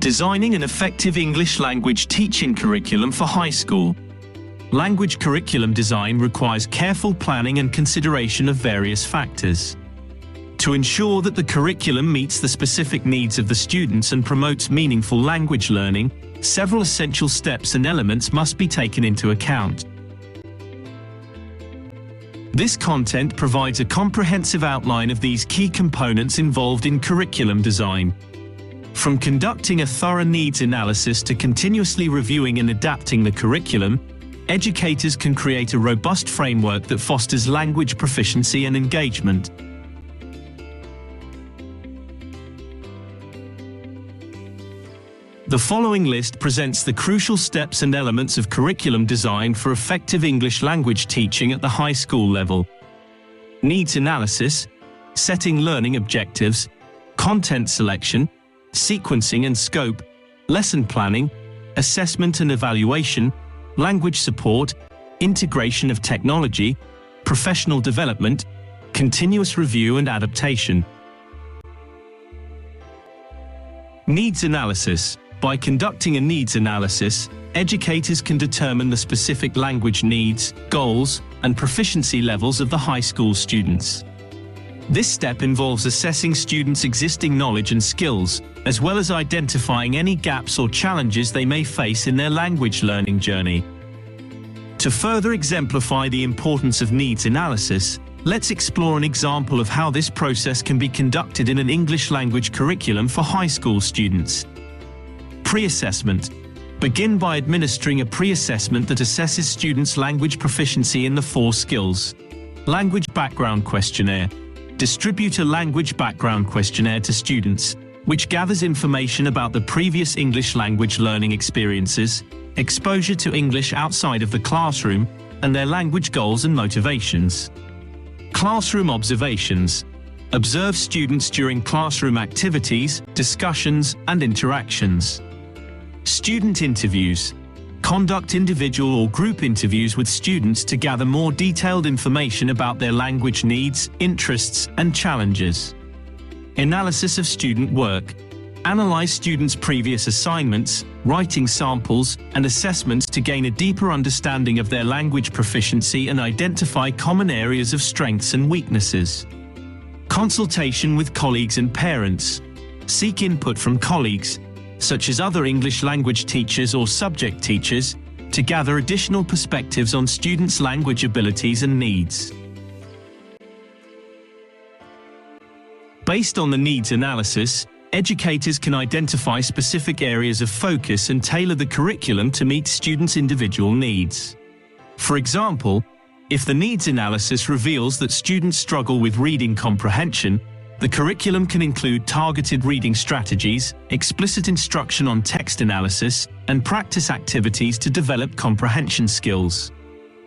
Designing an effective English language teaching curriculum for high school. Language curriculum design requires careful planning and consideration of various factors. To ensure that the curriculum meets the specific needs of the students and promotes meaningful language learning, several essential steps and elements must be taken into account. This content provides a comprehensive outline of these key components involved in curriculum design. From conducting a thorough needs analysis to continuously reviewing and adapting the curriculum, educators can create a robust framework that fosters language proficiency and engagement. The following list presents the crucial steps and elements of curriculum design for effective English language teaching at the high school level. Needs analysis, setting learning objectives, content selection, sequencing and scope, lesson planning, assessment and evaluation, language support, integration of technology, professional development, continuous review and adaptation. Needs analysis. By conducting a needs analysis, educators can determine the specific language needs, goals, and proficiency levels of the high school students. This step involves assessing students' existing knowledge and skills, as well as identifying any gaps or challenges they may face in their language learning journey. To further exemplify the importance of needs analysis, let's explore an example of how this process can be conducted in an English language curriculum for high school students. Pre-assessment. Begin by administering a pre-assessment that assesses students' language proficiency in the 4 skills. Language background questionnaire. Distribute a language background questionnaire to students, which gathers information about the previous English language learning experiences, exposure to English outside of the classroom, and their language goals and motivations. Classroom observations. Observe students during classroom activities, discussions, and interactions. Student interviews. Conduct individual or group interviews with students to gather more detailed information about their language needs, interests, and challenges. Analysis of student work. Analyze students' previous assignments, writing samples, and assessments to gain a deeper understanding of their language proficiency and identify common areas of strengths and weaknesses. Consultation with colleagues and parents. Seek input from colleagues, such as other English language teachers or subject teachers, to gather additional perspectives on students' language abilities and needs. Based on the needs analysis, educators can identify specific areas of focus and tailor the curriculum to meet students' individual needs. For example, if the needs analysis reveals that students struggle with reading comprehension, the curriculum can include targeted reading strategies, explicit instruction on text analysis, and practice activities to develop comprehension skills.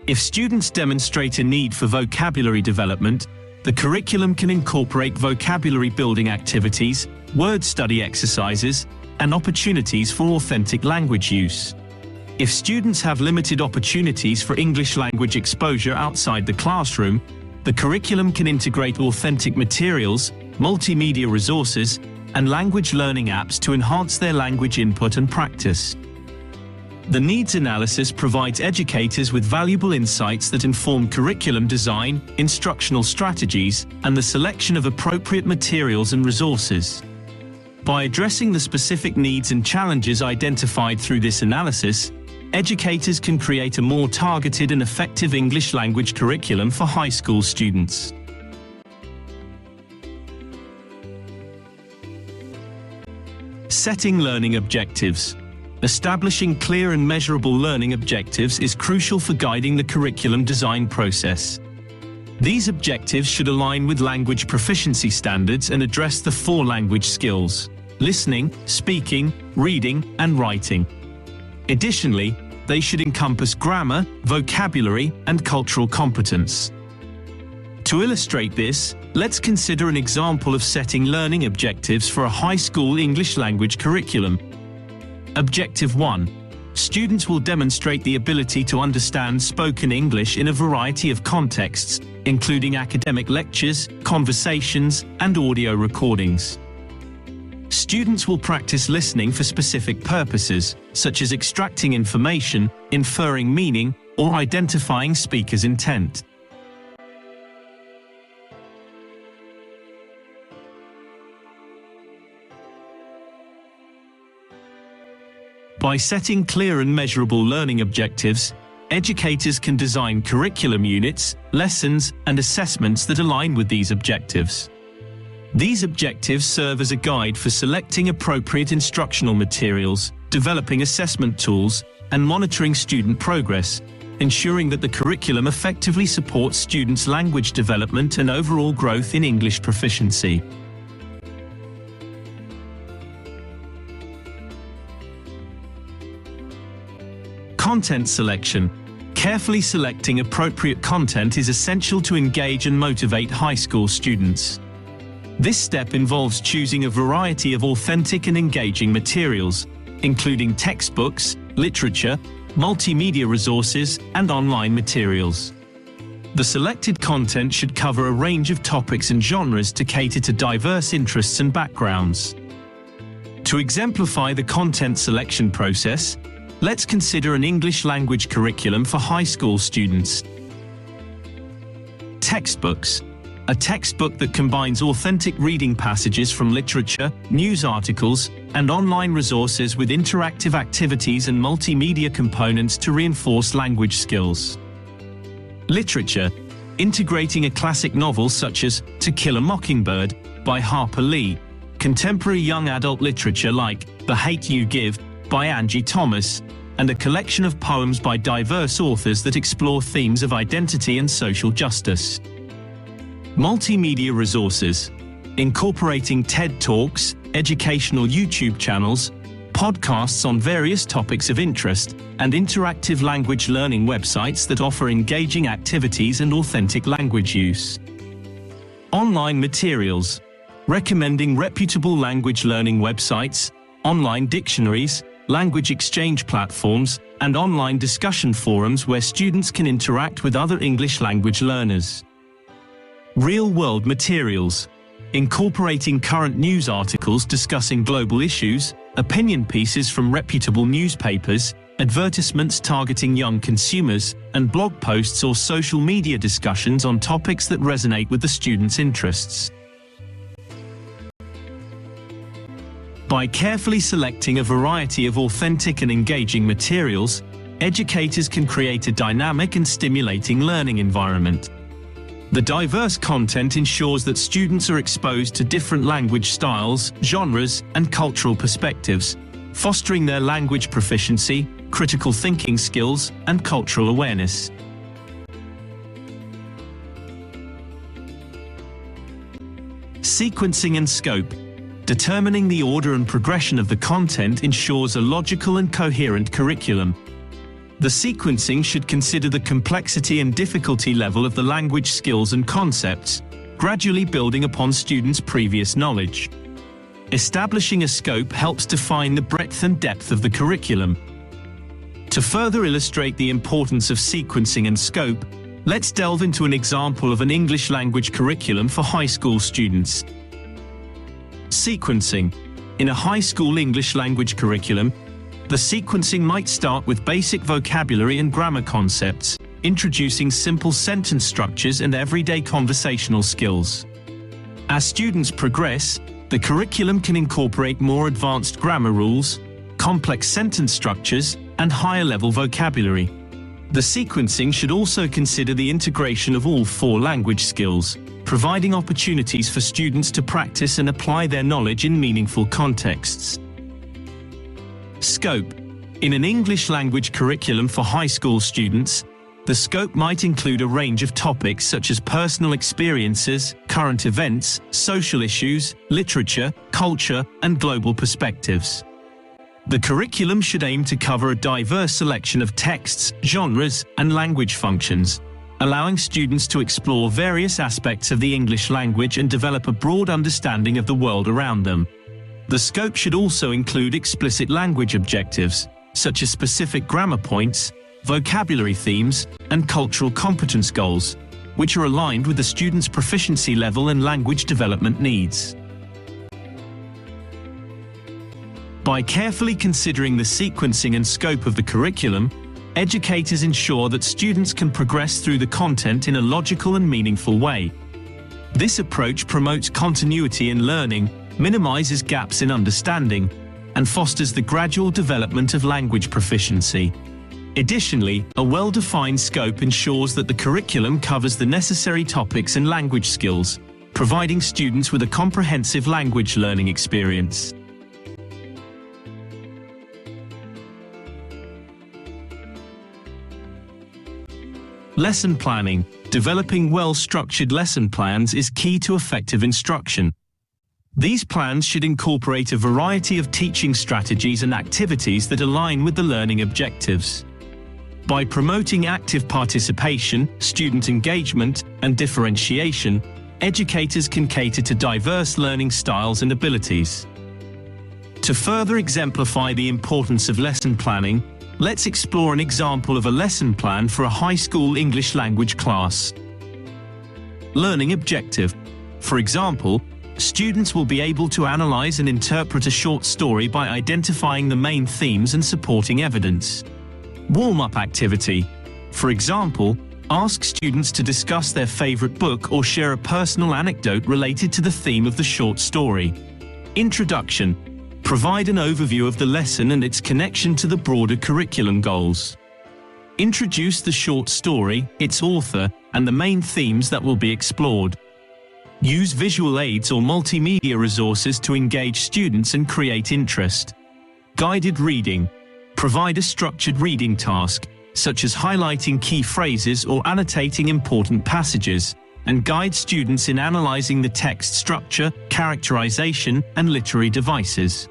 If students demonstrate a need for vocabulary development, the curriculum can incorporate vocabulary building activities, word study exercises, and opportunities for authentic language use. If students have limited opportunities for English language exposure outside the classroom, the curriculum can integrate authentic materials, multimedia resources, and language learning apps to enhance their language input and practice. The needs analysis provides educators with valuable insights that inform curriculum design, instructional strategies, and the selection of appropriate materials and resources. By addressing the specific needs and challenges identified through this analysis, educators can create a more targeted and effective English language curriculum for high school students. Setting learning objectives. Establishing clear and measurable learning objectives is crucial for guiding the curriculum design process. These objectives should align with language proficiency standards and address the 4 language skills: listening, speaking, reading, and writing. Additionally, they should encompass grammar, vocabulary, and cultural competence. To illustrate this, let's consider an example of setting learning objectives for a high school English language curriculum. Objective 1. Students will demonstrate the ability to understand spoken English in a variety of contexts, including academic lectures, conversations, and audio recordings. Students will practice listening for specific purposes, such as extracting information, inferring meaning, or identifying speakers' intent. By setting clear and measurable learning objectives, educators can design curriculum units, lessons, and assessments that align with these objectives. These objectives serve as a guide for selecting appropriate instructional materials, developing assessment tools, and monitoring student progress, ensuring that the curriculum effectively supports students' language development and overall growth in English proficiency. Content selection. Carefully selecting appropriate content is essential to engage and motivate high school students. This step involves choosing a variety of authentic and engaging materials, including textbooks, literature, multimedia resources, and online materials. The selected content should cover a range of topics and genres to cater to diverse interests and backgrounds. To exemplify the content selection process, let's consider an English language curriculum for high school students. Textbooks. A textbook that combines authentic reading passages from literature, news articles, and online resources with interactive activities and multimedia components to reinforce language skills. Literature. Integrating a classic novel such as To Kill a Mockingbird by Harper Lee, contemporary young adult literature like The Hate You Give by Angie Thomas, and a collection of poems by diverse authors that explore themes of identity and social justice. Multimedia resources. Incorporating TED Talks, educational YouTube channels, podcasts on various topics of interest, and interactive language learning websites that offer engaging activities and authentic language use. Online materials. Recommending reputable language learning websites, online dictionaries, language exchange platforms, and online discussion forums where students can interact with other English language learners. Real-world materials. Incorporating current news articles discussing global issues, opinion pieces from reputable newspapers, advertisements targeting young consumers, and blog posts or social media discussions on topics that resonate with the students' interests. By carefully selecting a variety of authentic and engaging materials, educators can create a dynamic and stimulating learning environment. The diverse content ensures that students are exposed to different language styles, genres, and cultural perspectives, fostering their language proficiency, critical thinking skills, and cultural awareness. Sequencing and scope. Determining the order and progression of the content ensures a logical and coherent curriculum. The sequencing should consider the complexity and difficulty level of the language skills and concepts, gradually building upon students' previous knowledge. Establishing a scope helps define the breadth and depth of the curriculum. To further illustrate the importance of sequencing and scope, let's delve into an example of an English language curriculum for high school students. Sequencing. In a high school English language curriculum, the sequencing might start with basic vocabulary and grammar concepts, introducing simple sentence structures and everyday conversational skills. As students progress, the curriculum can incorporate more advanced grammar rules, complex sentence structures, and higher-level vocabulary. The sequencing should also consider the integration of all four language skills, providing opportunities for students to practice and apply their knowledge in meaningful contexts. Scope. In an English language curriculum for high school students, the scope might include a range of topics such as personal experiences, current events, social issues, literature, culture, and global perspectives. The curriculum should aim to cover a diverse selection of texts, genres, and language functions, allowing students to explore various aspects of the English language and develop a broad understanding of the world around them. The scope should also include explicit language objectives, such as specific grammar points, vocabulary themes, and cultural competence goals, which are aligned with the student's proficiency level and language development needs. By carefully considering the sequencing and scope of the curriculum, educators ensure that students can progress through the content in a logical and meaningful way. This approach promotes continuity in learning, minimizes gaps in understanding, and fosters the gradual development of language proficiency. Additionally, a well-defined scope ensures that the curriculum covers the necessary topics and language skills, providing students with a comprehensive language learning experience. Lesson planning. Developing well-structured lesson plans is key to effective instruction. These plans should incorporate a variety of teaching strategies and activities that align with the learning objectives. By promoting active participation, student engagement, and differentiation, educators can cater to diverse learning styles and abilities. To further exemplify the importance of lesson planning, let's explore an example of a lesson plan for a high school English language class. Learning objective. For example, students will be able to analyze and interpret a short story by identifying the main themes and supporting evidence. Warm-up activity. For example, ask students to discuss their favorite book or share a personal anecdote related to the theme of the short story. Introduction. Provide an overview of the lesson and its connection to the broader curriculum goals. Introduce the short story, its author, and the main themes that will be explored. Use visual aids or multimedia resources to engage students and create interest. Guided reading. Provide a structured reading task, such as highlighting key phrases or annotating important passages, and guide students in analyzing the text structure, characterization, and literary devices.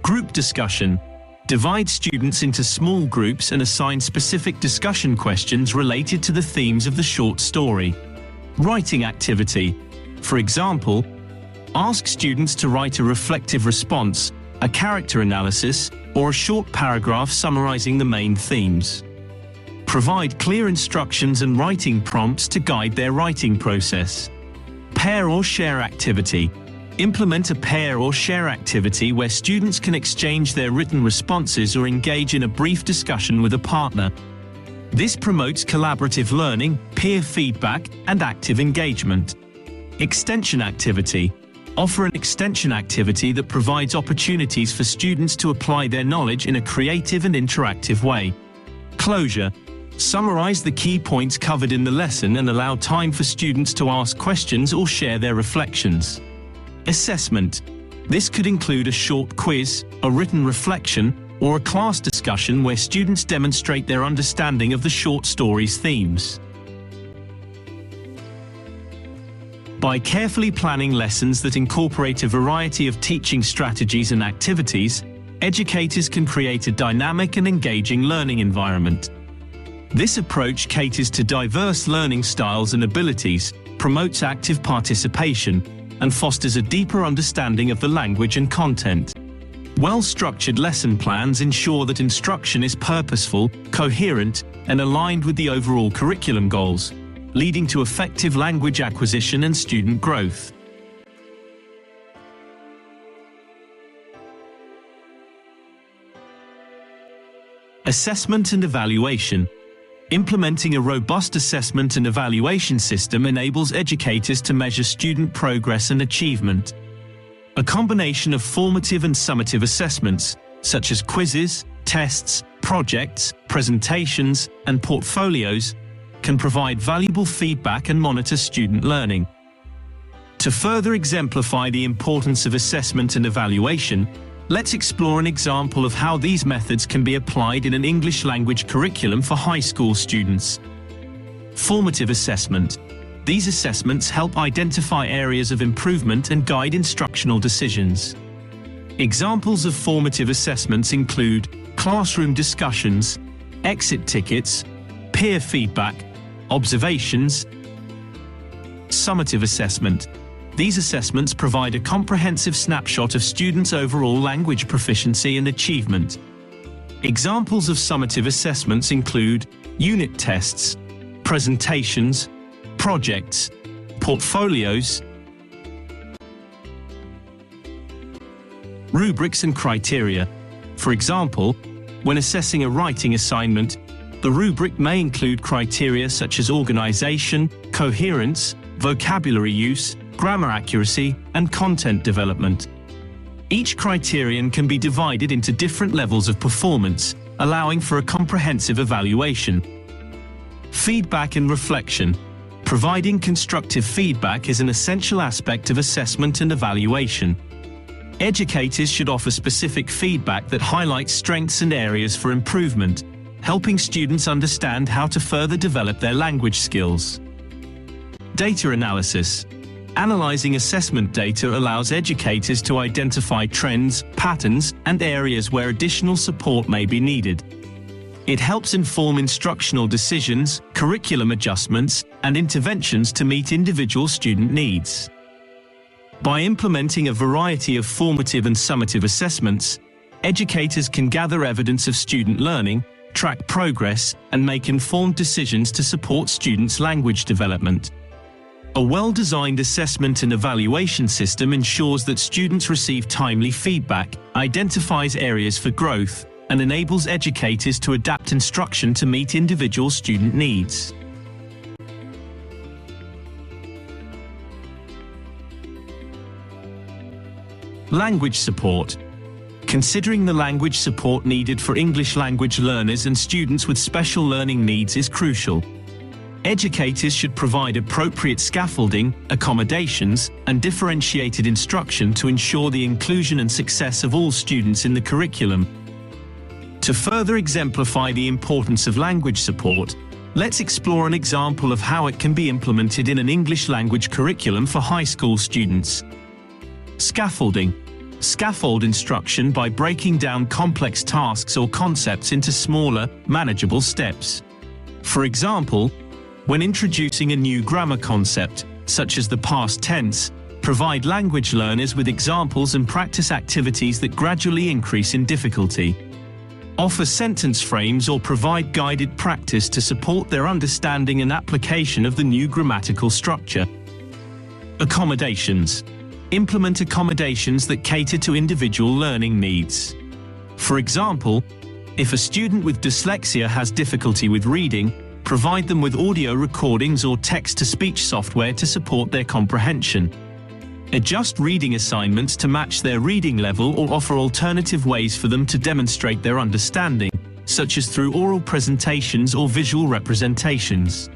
Group discussion. Divide students into small groups and assign specific discussion questions related to the themes of the short story. Writing activity. For example, ask students to write a reflective response, a character analysis, or a short paragraph summarizing the main themes. Provide clear instructions and writing prompts to guide their writing process. Pair or share activity. Implement a pair or share activity where students can exchange their written responses or engage in a brief discussion with a partner. This promotes collaborative learning, peer feedback, and active engagement. Extension activity. Offer an extension activity that provides opportunities for students to apply their knowledge in a creative and interactive way. Closure. Summarize the key points covered in the lesson and allow time for students to ask questions or share their reflections. Assessment. This could include a short quiz, a written reflection, or a class discussion where students demonstrate their understanding of the short story's themes. By carefully planning lessons that incorporate a variety of teaching strategies and activities, educators can create a dynamic and engaging learning environment. This approach caters to diverse learning styles and abilities, promotes active participation, and fosters a deeper understanding of the language and content. Well-structured lesson plans ensure that instruction is purposeful, coherent, and aligned with the overall curriculum goals, leading to effective language acquisition and student growth. Assessment and evaluation. Implementing a robust assessment and evaluation system enables educators to measure student progress and achievement. A combination of formative and summative assessments, such as quizzes, tests, projects, presentations, and portfolios, can provide valuable feedback and monitor student learning. To further exemplify the importance of assessment and evaluation, let's explore an example of how these methods can be applied in an English language curriculum for high school students. Formative assessment. These assessments help identify areas of improvement and guide instructional decisions. Examples of formative assessments include classroom discussions, exit tickets, peer feedback, observations. Summative assessment. These assessments provide a comprehensive snapshot of students' overall language proficiency and achievement. Examples of summative assessments include unit tests, presentations, projects, portfolios. rubrics and criteria. For example, when assessing a writing assignment, the rubric may include criteria such as organization, coherence, vocabulary use, grammar accuracy, and content development. Each criterion can be divided into different levels of performance, allowing for a comprehensive evaluation. Feedback and reflection. Providing constructive feedback is an essential aspect of assessment and evaluation. Educators should offer specific feedback that highlights strengths and areas for improvement, helping students understand how to further develop their language skills. Data analysis. Analyzing assessment data allows educators to identify trends, patterns, and areas where additional support may be needed. It helps inform instructional decisions, curriculum adjustments, and interventions to meet individual student needs. By implementing a variety of formative and summative assessments, educators can gather evidence of student learning, track progress, and make informed decisions to support students' language development. A well-designed assessment and evaluation system ensures that students receive timely feedback, identifies areas for growth, and enables educators to adapt instruction to meet individual student needs. Language support. Considering the language support needed for English language learners and students with special learning needs is crucial. Educators should provide appropriate scaffolding, accommodations, and differentiated instruction to ensure the inclusion and success of all students in the curriculum. To further exemplify the importance of language support, let's explore an example of how it can be implemented in an English language curriculum for high school students. Scaffolding. Scaffold instruction by breaking down complex tasks or concepts into smaller, manageable steps. For example, when introducing a new grammar concept, such as the past tense, provide language learners with examples and practice activities that gradually increase in difficulty. Offer sentence frames or provide guided practice to support their understanding and application of the new grammatical structure. Accommodations. Implement accommodations that cater to individual learning needs. For example, if a student with dyslexia has difficulty with reading, provide them with audio recordings or text-to-speech software to support their comprehension. Adjust reading assignments to match their reading level or offer alternative ways for them to demonstrate their understanding, such as through oral presentations or visual representations.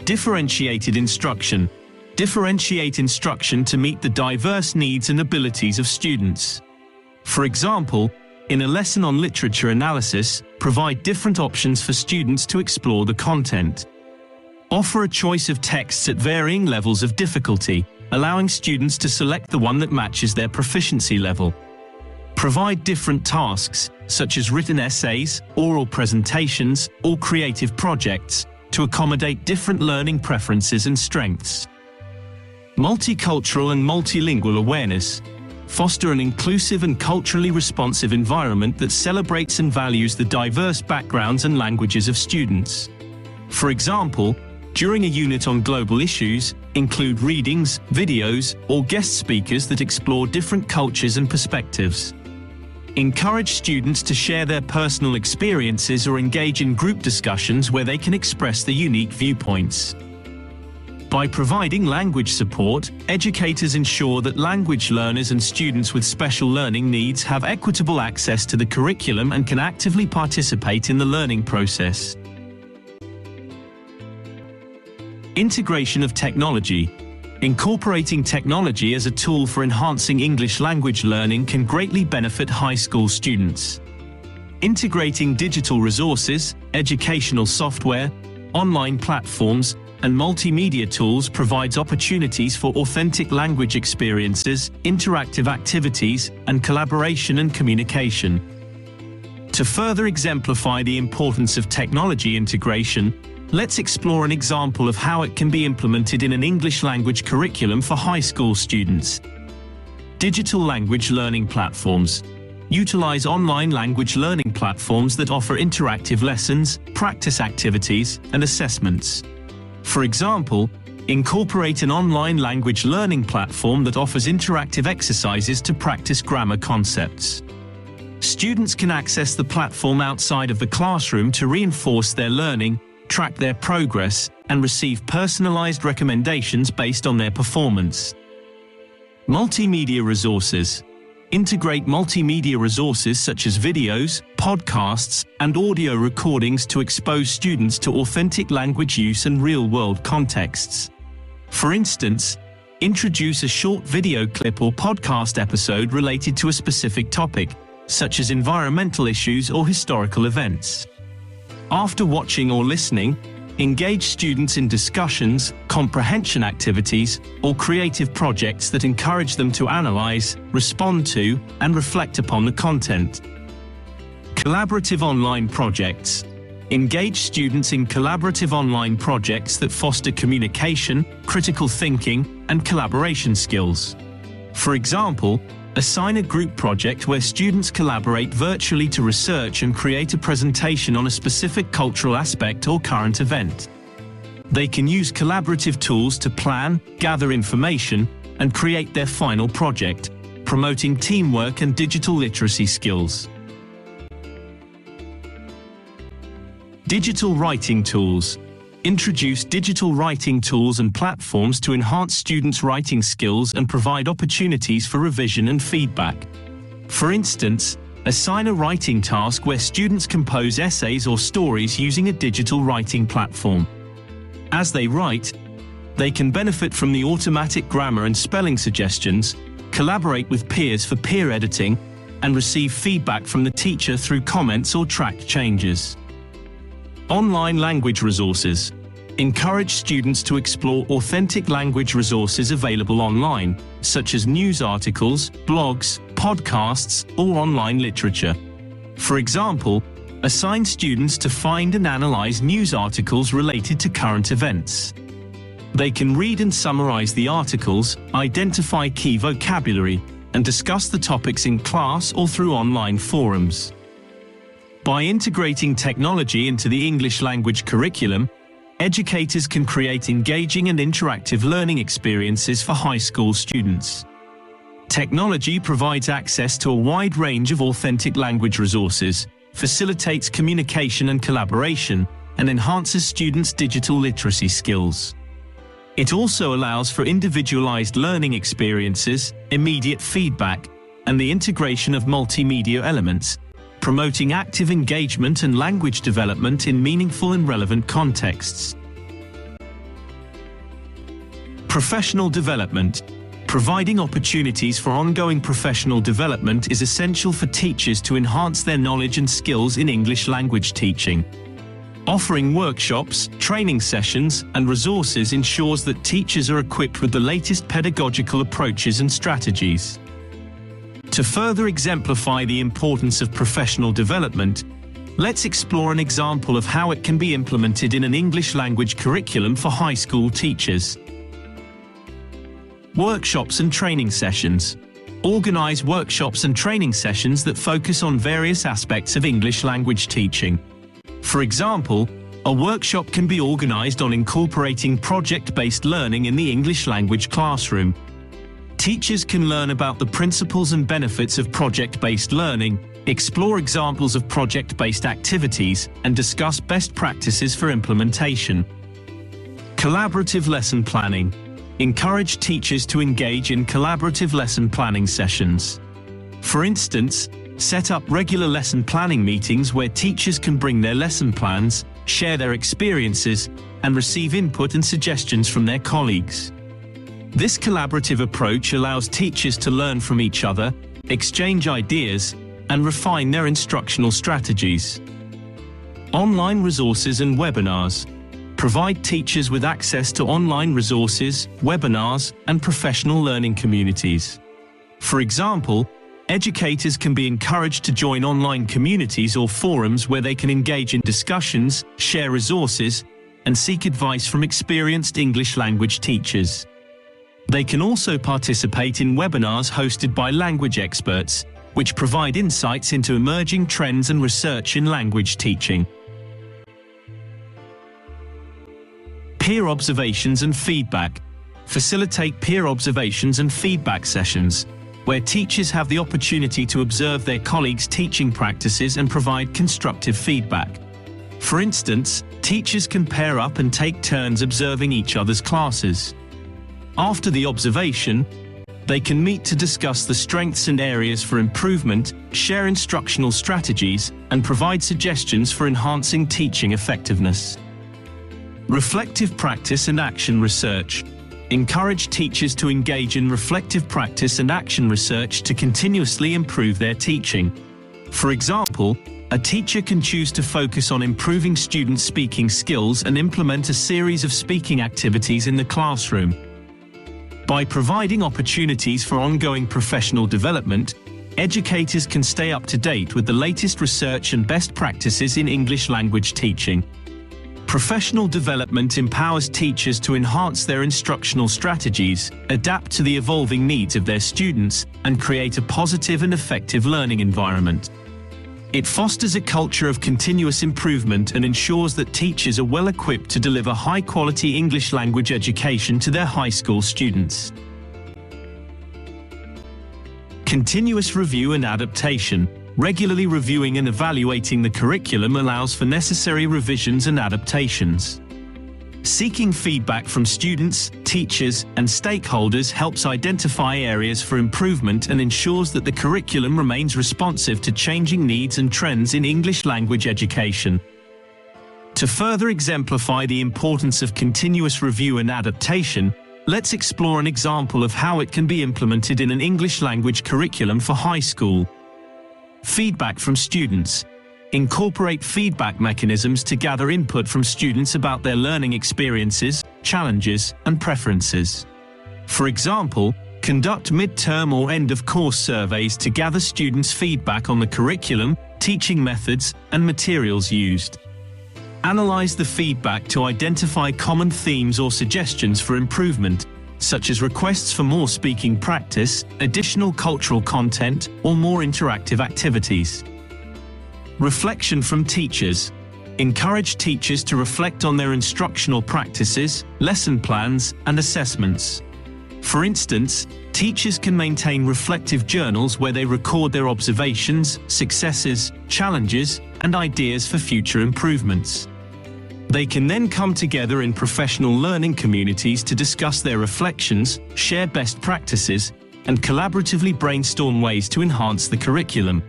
Differentiated instruction. Differentiate instruction to meet the diverse needs and abilities of students. For example, in a lesson on literature analysis, provide different options for students to explore the content. Offer a choice of texts at varying levels of difficulty, allowing students to select the one that matches their proficiency level. Provide different tasks, such as written essays, oral presentations, or creative projects, to accommodate different learning preferences and strengths. Multicultural and multilingual awareness. Foster an inclusive and culturally responsive environment that celebrates and values the diverse backgrounds and languages of students. For example, during a unit on global issues, include readings, videos, or guest speakers that explore different cultures and perspectives. Encourage students to share their personal experiences or engage in group discussions where they can express their unique viewpoints. By providing language support, educators ensure that language learners and students with special learning needs have equitable access to the curriculum and can actively participate in the learning process. Integration of technology. Incorporating technology as a tool for enhancing English language learning can greatly benefit high school students. Integrating digital resources, educational software, online platforms, and multimedia tools provides opportunities for authentic language experiences, interactive activities, and collaboration and communication. To further exemplify the importance of technology integration, let's explore an example of how it can be implemented in an English language curriculum for high school students. Digital language learning platforms. Utilize online language learning platforms that offer interactive lessons, practice activities, and assessments. For example, Incorporate an online language learning platform that offers interactive exercises to practice grammar concepts. Students can access the platform outside of the classroom to reinforce their learning, track their progress, and receive personalized recommendations based on their performance. Multimedia resources. Integrate multimedia resources such as videos, podcasts, and audio recordings to expose students to authentic language use and real-world contexts. For instance, introduce a short video clip or podcast episode related to a specific topic, such as environmental issues or historical events. After watching or listening, engage students in discussions, comprehension activities, or creative projects that encourage them to analyze, respond to, and reflect upon the content. Collaborative online projects. Engage students in collaborative online projects that foster communication, critical thinking, and collaboration skills. For example, assign a group project where students collaborate virtually to research and create a presentation on a specific cultural aspect or current event. They can use collaborative tools to plan, gather information, and create their final project, promoting teamwork and digital literacy skills. Digital writing tools. Introduce digital writing tools and platforms to enhance students' writing skills and provide opportunities for revision and feedback. For instance, assign a writing task where students compose essays or stories using a digital writing platform. As they write, they can benefit from the automatic grammar and spelling suggestions, collaborate with peers for peer editing, and receive feedback from the teacher through comments or track changes. Online language resources. Encourage students to explore authentic language resources available online, such as news articles, blogs, podcasts, or online literature. For example, assign students to find and analyze news articles related to current events. They can read and summarize the articles, identify key vocabulary, and discuss the topics in class or through online forums. By integrating technology into the English language curriculum, educators can create engaging and interactive learning experiences for high school students. Technology provides access to a wide range of authentic language resources, facilitates communication and collaboration, and enhances students' digital literacy skills. It also allows for individualized learning experiences, immediate feedback, and the integration of multimedia elements, promoting active engagement and language development in meaningful and relevant contexts. Professional development. Providing opportunities for ongoing professional development is essential for teachers to enhance their knowledge and skills in English language teaching. Offering workshops, training sessions, and resources ensures that teachers are equipped with the latest pedagogical approaches and strategies. To further exemplify the importance of professional development, let's explore an example of how it can be implemented in an English language curriculum for high school teachers. Workshops and training sessions. Organize workshops and training sessions that focus on various aspects of English language teaching. For example, a workshop can be organized on incorporating project-based learning in the English language classroom. Teachers can learn about the principles and benefits of project-based learning, explore examples of project-based activities, and discuss best practices for implementation. Collaborative lesson planning. Encourage teachers to engage in collaborative lesson planning sessions. For instance, set up regular lesson planning meetings where teachers can bring their lesson plans, share their experiences, and receive input and suggestions from their colleagues. This collaborative approach allows teachers to learn from each other, exchange ideas, and refine their instructional strategies. Online resources and webinars. Provide teachers with access to online resources, webinars, and professional learning communities. For example, educators can be encouraged to join online communities or forums where they can engage in discussions, share resources, and seek advice from experienced English language teachers. They can also participate in webinars hosted by language experts, which provide insights into emerging trends and research in language teaching. peer observations and feedback. Facilitate peer observations and feedback sessions, where teachers have the opportunity to observe their colleagues' teaching practices and provide constructive feedback. For instance, teachers can pair up and take turns observing each other's classes. After the observation, they can meet to discuss the strengths and areas for improvement, share instructional strategies, and provide suggestions for enhancing teaching effectiveness. Reflective practice and action research. Encourage teachers to engage in reflective practice and action research to continuously improve their teaching. For example, a teacher can choose to focus on improving students' speaking skills and implement a series of speaking activities in the classroom. By providing opportunities for ongoing professional development, educators can stay up to date with the latest research and best practices in English language teaching. Professional development empowers teachers to enhance their instructional strategies, adapt to the evolving needs of their students, and create a positive and effective learning environment. It fosters a culture of continuous improvement and ensures that teachers are well equipped to deliver high-quality English language education to their high school students. Continuous review and adaptation. Regularly reviewing and evaluating the curriculum allows for necessary revisions and adaptations. Seeking feedback from students, teachers, and stakeholders helps identify areas for improvement and ensures that the curriculum remains responsive to changing needs and trends in English language education. To further exemplify the importance of continuous review and adaptation, let's explore an example of how it can be implemented in an English language curriculum for high school. Feedback from students. Incorporate feedback mechanisms to gather input from students about their learning experiences, challenges, and preferences. For example, conduct mid-term or end-of-course surveys to gather students' feedback on the curriculum, teaching methods, and materials used. Analyze the feedback to identify common themes or suggestions for improvement, such as requests for more speaking practice, additional cultural content, or more interactive activities. Reflection from teachers. Encourage teachers to reflect on their instructional practices, lesson plans, and assessments. For instance, teachers can maintain reflective journals where they record their observations, successes, challenges, and ideas for future improvements. They can then come together in professional learning communities to discuss their reflections, share best practices, and collaboratively brainstorm ways to enhance the curriculum.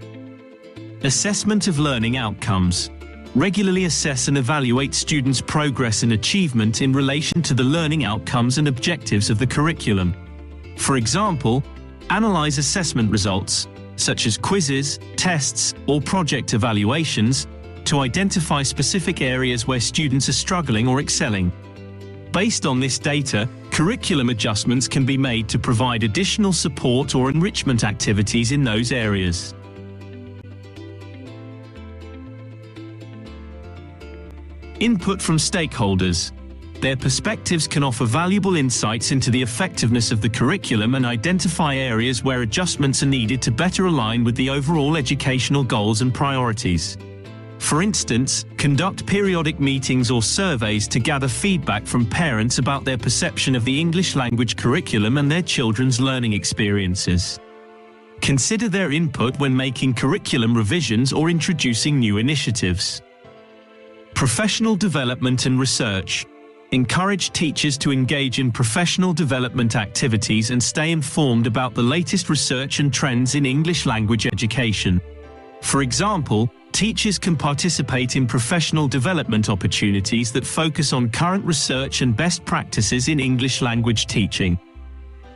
Assessment of learning outcomes. Regularly assess and evaluate students' progress and achievement in relation to the learning outcomes and objectives of the curriculum. For example, analyze assessment results, such as quizzes, tests, or project evaluations, to identify specific areas where students are struggling or excelling. Based on this data, curriculum adjustments can be made to provide additional support or enrichment activities in those areas. Input from stakeholders. Their perspectives can offer valuable insights into the effectiveness of the curriculum and identify areas where adjustments are needed to better align with the overall educational goals and priorities. For instance, conduct periodic meetings or surveys to gather feedback from parents about their perception of the English language curriculum and their children's learning experiences. Consider their input when making curriculum revisions or introducing new initiatives. Professional development and research. Encourage teachers to engage in professional development activities and stay informed about the latest research and trends in English language education. For example, teachers can participate in professional development opportunities that focus on current research and best practices in English language teaching.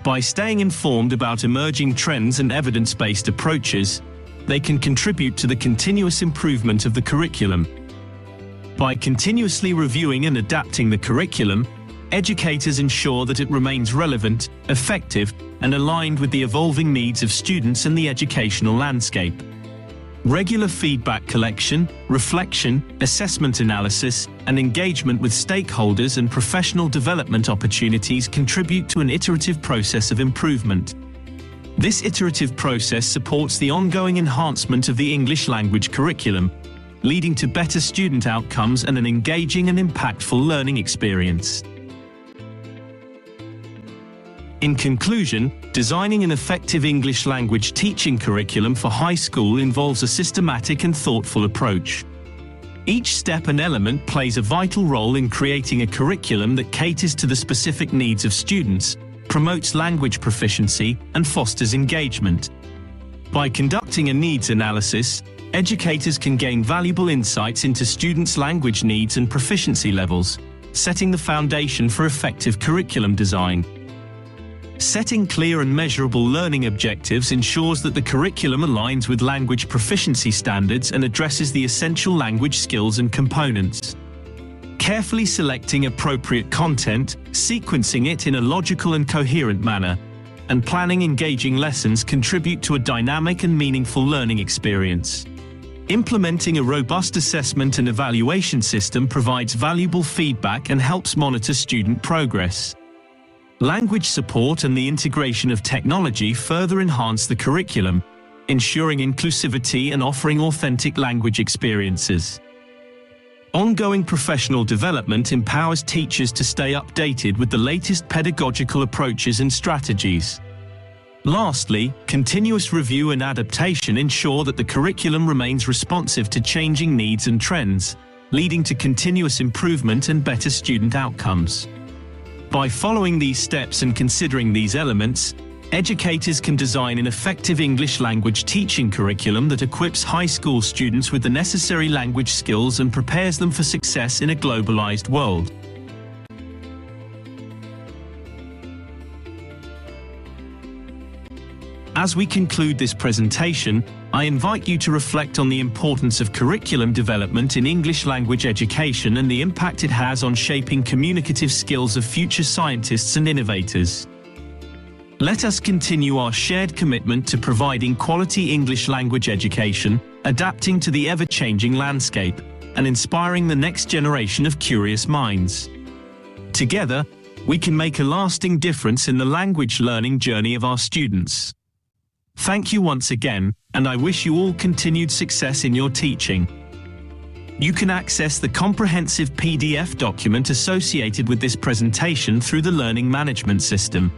By staying informed about emerging trends and evidence-based approaches, they can contribute to the continuous improvement of the curriculum. By continuously reviewing and adapting the curriculum, educators ensure that it remains relevant, effective, and aligned with the evolving needs of students and the educational landscape. Regular feedback collection, reflection, assessment analysis, and engagement with stakeholders and professional development opportunities contribute to an iterative process of improvement. This iterative process supports the ongoing enhancement of the English language curriculum, leading to better student outcomes and an engaging and impactful learning experience. In conclusion, designing an effective English language teaching curriculum for high school involves a systematic and thoughtful approach. Each step and element plays a vital role in creating a curriculum that caters to the specific needs of students, promotes language proficiency, and fosters engagement. By conducting a needs analysis, educators can gain valuable insights into students' language needs and proficiency levels, setting the foundation for effective curriculum design. Setting clear and measurable learning objectives ensures that the curriculum aligns with language proficiency standards and addresses the essential language skills and components. Carefully selecting appropriate content, sequencing it in a logical and coherent manner, and planning engaging lessons contribute to a dynamic and meaningful learning experience. Implementing a robust assessment and evaluation system provides valuable feedback and helps monitor student progress. Language support and the integration of technology further enhance the curriculum, ensuring inclusivity and offering authentic language experiences. Ongoing professional development empowers teachers to stay updated with the latest pedagogical approaches and strategies. Lastly, continuous review and adaptation ensure that the curriculum remains responsive to changing needs and trends, leading to continuous improvement and better student outcomes. By following these steps and considering these elements, educators can design an effective English language teaching curriculum that equips high school students with the necessary language skills and prepares them for success in a globalized world. As we conclude this presentation, I invite you to reflect on the importance of curriculum development in English language education and the impact it has on shaping communicative skills of future scientists and innovators. Let us continue our shared commitment to providing quality English language education, adapting to the ever-changing landscape, and inspiring the next generation of curious minds. Together, we can make a lasting difference in the language learning journey of our students. Thank you once again, and I wish you all continued success in your teaching. You can access the comprehensive PDF document associated with this presentation through the Learning Management System.